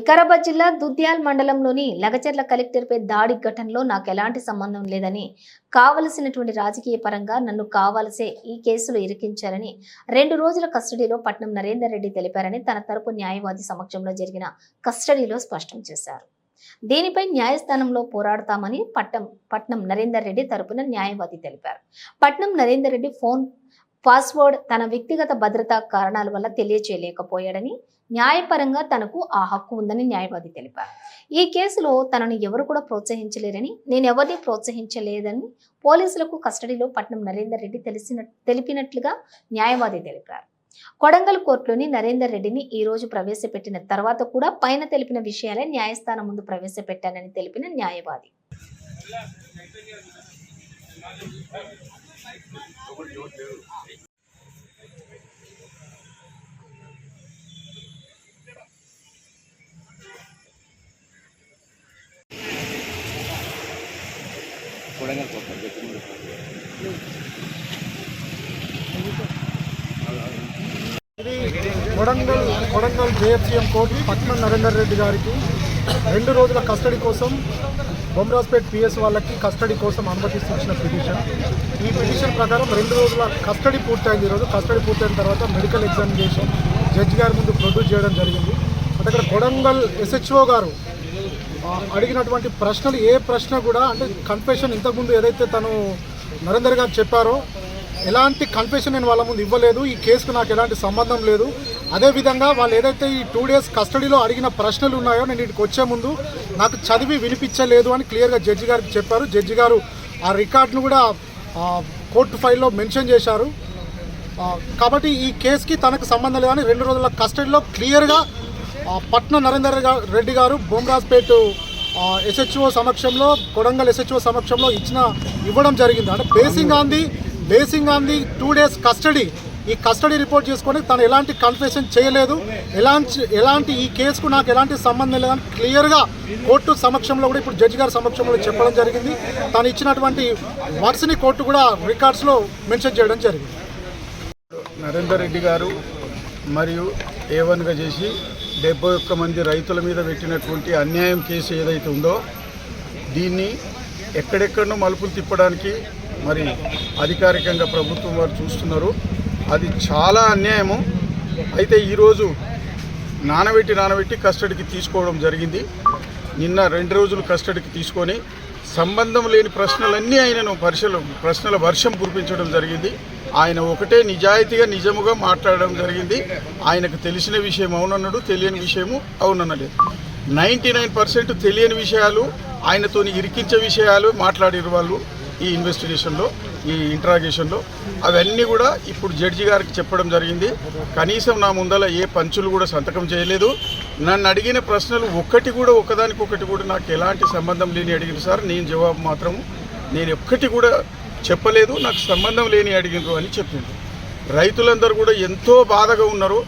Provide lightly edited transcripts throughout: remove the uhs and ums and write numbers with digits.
వికారాబాద్ జిల్లా దుద్యాల్ మండలంలోని లగచర్ల కలెక్టర్పై దాడి ఘటనలో నాకు ఎలాంటి సంబంధం లేదని, కావలసినటువంటి రాజకీయ పరంగా నన్ను కావాల్సే ఈ కేసులో ఇరికించారని 2 రోజుల కస్టడీలో పట్నం నరేందర్ రెడ్డి తెలిపారని తన తరపు న్యాయవాది సమక్షంలో జరిగిన కస్టడీలో స్పష్టం చేశారు. దీనిపై న్యాయస్థానంలో పోరాడతామని పట్నం నరేందర్ రెడ్డి తరపున న్యాయవాది తెలిపారు. పట్నం నరేందర్ రెడ్డి ఫోన్ పాస్వర్డ్ తన వ్యక్తిగత భద్రతా కారణాల వల్ల తెలియచేయలేకపోయాడని, న్యాయపరంగా తనకు ఆ హక్కు ఉందని న్యాయవాది తెలిపారు. ఈ కేసులో తనను ఎవరు కూడా ప్రోత్సహించలేరని, నేనెవరిని ప్రోత్సహించలేదని పోలీసులకు కస్టడీలో పట్నం నరేందర్ రెడ్డి తెలిపినట్లుగా న్యాయవాది తెలిపారు. కొడంగల్ కోర్టులోని నరేందర్ రెడ్డిని ఈ రోజు ప్రవేశపెట్టిన తర్వాత కూడా పైన తెలిపిన విషయాలే న్యాయస్థానం ముందు ప్రవేశపెట్టానని తెలిపిన న్యాయవాది. కొడంగల్ జేఎఫ్సీఎం కోర్టు పట్నం నరేందర్ రెడ్డి గారికి 2 రోజుల కస్టడీ కోసం బొమ్రాజ్పేట్ పిఎస్ వాళ్ళకి కస్టడీ కోసం అనుమతిస్తున్న పిటిషన్. ఈ పిటిషన్ ప్రకారం 2 రోజుల కస్టడీ పూర్తయింది. ఈరోజు కస్టడీ పూర్తయిన తర్వాత మెడికల్ ఎగ్జామినేషన్ జడ్జి గారి ముందు ప్రొడ్యూస్ చేయడం జరిగింది. అంటే ఇక్కడ కొడంగల్ ఎస్హెచ్ఓ గారు అడిగినటువంటి ప్రశ్నలు ఏ ప్రశ్న కూడా అంటే కన్ఫెషన్ ఇంతకుముందు ఏదైతే తను నరేందర్ గారు చెప్పారో ఎలాంటి కన్ఫెషన్ నేను వాళ్ళ ముందు ఇవ్వలేదు, ఈ కేసుకు నాకు ఎలాంటి సంబంధం లేదు. అదేవిధంగా వాళ్ళు ఏదైతే ఈ 2 డేస్ కస్టడీలో అడిగిన ప్రశ్నలు ఉన్నాయో నేను వీటికి వచ్చే ముందు నాకు చదివి వినిపించలేదు అని క్లియర్గా జడ్జి గారికి చెప్పారు. జడ్జి గారు ఆ రికార్డును కూడా కోర్టు ఫైల్లో మెన్షన్ చేశారు. కాబట్టి ఈ కేసుకి తనకు సంబంధం లేదని 2 రోజుల కస్టడీలో క్లియర్గా పట్నం నరేందర్ రెడ్డి గారు బొమ్రాజ్పేట్ ఎస్హెచ్ఓ సమక్షంలో, కొడంగల్ ఎస్హెచ్ఓ సమక్షంలో ఇవ్వడం జరిగింది. అంటే basing on the 2 days custody, ఈ కస్టడీ రిపోర్ట్ చేసుకొని తను ఎలాంటి కన్ఫెషన్ చేయలేదు, ఎలాంటి ఈ కేసుకు నాకు ఎలాంటి సంబంధం లేదని క్లియర్గా కోర్టు సమక్షంలో కూడా ఇప్పుడు జడ్జి గారి సమక్షంలో చెప్పడం జరిగింది. తను ఇచ్చినటువంటి వర్డ్స్ని కోర్టు కూడా రికార్డ్స్లో మెన్షన్ చేయడం జరిగింది. నరేందర్ రెడ్డి గారు మరియు A1గా చేసి 71 మంది రైతుల మీద పెట్టినటువంటి అన్యాయం కేసు ఏదైతే ఉందో దీన్ని ఎక్కడెక్కడనో మలుపులు తిప్పడానికి మరి అధికారికంగా ప్రభుత్వం వారు చూస్తున్నారు. అది చాలా అన్యాయము. అయితే ఈరోజు నానబెట్టి కస్టడీకి తీసుకోవడం జరిగింది. నిన్న 2 రోజులు కస్టడీకి తీసుకొని సంబంధం లేని ప్రశ్నలన్నీ ఆయనను ప్రశ్నల వర్షం కురిపించడం జరిగింది. ఆయన ఒకటే నిజాయితీగా నిజముగా మాట్లాడడం జరిగింది. ఆయనకు తెలిసిన విషయం అవునన్నాడు, తెలియని విషయము అవునన్నలేదు. 99% తెలియని విషయాలు, ఆయనతో ఇరికించే విషయాలు మాట్లాడిన వాళ్ళు ఈ ఇన్వెస్టిగేషన్లో, ఈ ఇంట్రాగేషన్లో అవన్నీ కూడా ఇప్పుడు జడ్జి గారికి చెప్పడం జరిగింది. కనీసం నా ముందల ఏ పంచులు కూడా సంతకం చేయలేదు. నన్ను అడిగిన ప్రశ్నలు ఒకదానికొకటి కూడా నాకు ఎలాంటి సంబంధం లేని అడిగిన సార్, నేను జవాబు మాత్రము నేను ఒక్కటి కూడా చెప్పలేదు, నాకు సంబంధం లేని అడిగినారు అని చెప్పింది. రైతులందరూ కూడా ఎంతో బాధగా ఉన్నారు.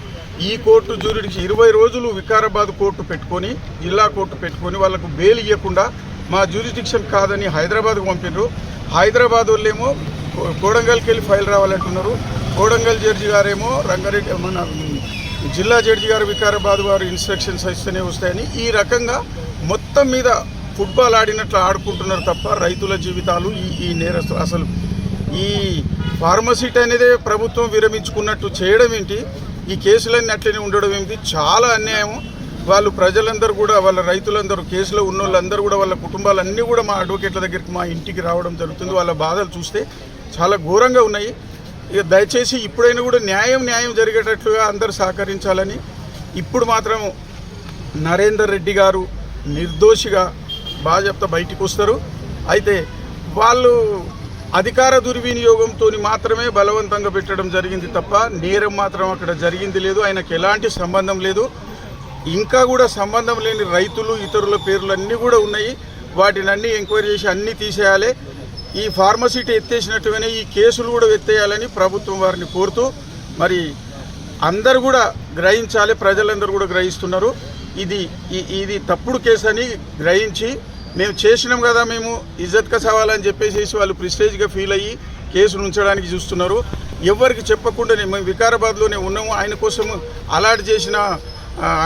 ఈ కోర్టు జ్యూరిడిక్షన్ 20 రోజులు వికారాబాద్ కోర్టు పెట్టుకొని, జిల్లా కోర్టు పెట్టుకొని వాళ్ళకు బెయిల్ ఇవ్వకుండా మా జ్యూరిడిక్షన్ కాదని హైదరాబాద్కు పంపినారు. హైదరాబాద్ వాళ్ళేమో కోడంగల్కి వెళ్ళి ఫైల్ రావాలంటున్నారు. కోడంగల్ జడ్జి గారేమో రంగారెడ్డి మన జిల్లా జడ్జి గారు వికారాబాద్ వారు ఇన్స్ట్రక్షన్స్ ఇస్తేనే వస్తాయని ఈ రకంగా మొత్తం మీద ఫుట్బాల్ ఆడినట్లు ఆడుకుంటున్నారు తప్ప రైతుల జీవితాలు ఈ నేరస్తులు అసలు ఈ ఫార్మసిటీ అనేదే ప్రభుత్వం విరమించుకున్నట్టు చేయడం ఏంటి, ఈ కేసులన్నీ అట్లనే ఉండడం ఏంటి, చాలా అన్యాయం. వాళ్ళు ప్రజలందరూ కూడా, వాళ్ళ రైతులందరూ, కేసులో ఉన్న వాళ్ళందరూ కూడా, వాళ్ళ కుటుంబాలన్నీ కూడా మా అడ్వకేట్ల దగ్గరికి మా ఇంటికి రావడం జరుగుతుంది. వాళ్ళ బాధలు చూస్తే చాలా ఘోరంగా ఉన్నాయి. ఇక దయచేసి ఇప్పుడైనా కూడా న్యాయం జరిగేటట్లుగా అందరూ సహకరించాలని. ఇప్పుడు మాత్రం నరేందర్ రెడ్డి గారు నిర్దోషిగా బాధ్యత బయటికి వస్తారు. అయితే వాళ్ళు అధికార దుర్వినియోగంతో మాత్రమే బలవంతంగా పెట్టడం జరిగింది తప్ప నేరం మాత్రం అక్కడ జరిగింది లేదు. ఆయనకు ఎలాంటి సంబంధం లేదు. ఇంకా కూడా సంబంధం లేని రైతులు, ఇతరుల పేర్లు అన్నీ కూడా ఉన్నాయి. వాటిని అన్నీ ఎంక్వైరీ చేసి అన్నీ తీసేయాలి. ఈ ఫార్మసిటీ ఎత్తేసినట్టుగానే ఈ కేసులు కూడా ఎత్తేయాలని ప్రభుత్వం వారిని కోరుతూ మరి అందరూ కూడా గ్రహించాలి. ప్రజలందరూ కూడా గ్రహిస్తున్నారు. ఇది తప్పుడు కేసు అని గ్రహించి మేము చేసినాం కదా, మేము ఇజ్జత్గా సవాలని చెప్పేసి వాళ్ళు ప్రిస్టేజ్గా ఫీల్ అయ్యి కేసును ఉంచడానికి చూస్తున్నారు. ఎవరికి చెప్పకుండానే మేము వికారాబాద్లోనే ఉన్నాము, ఆయన కోసం అలాట్ చేసిన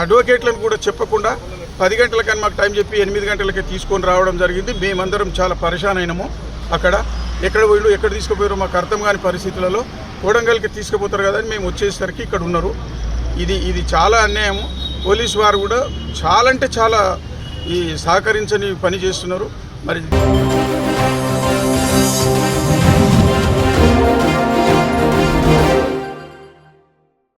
అడ్వకేట్లను కూడా చెప్పకుండా 10 గంటలకని మాకు టైం చెప్పి 8 గంటలకే తీసుకొని రావడం జరిగింది. మేమందరం చాలా పరేషాన్ అయినాము. అక్కడ ఎక్కడ పోయిండు ఎక్కడ తీసుకుపోయారో మాకు అర్థం కాని పరిస్థితులలో కొడంగల్కి తీసుకుపోతారు కదా అని మేము వచ్చేసరికి ఇక్కడ ఉన్నారు. ఇది చాలా అన్యాయము. పోలీసు వారు కూడా చాలా అంటే చాలా ఈ సహకరించని పని చేస్తున్నారు. మరి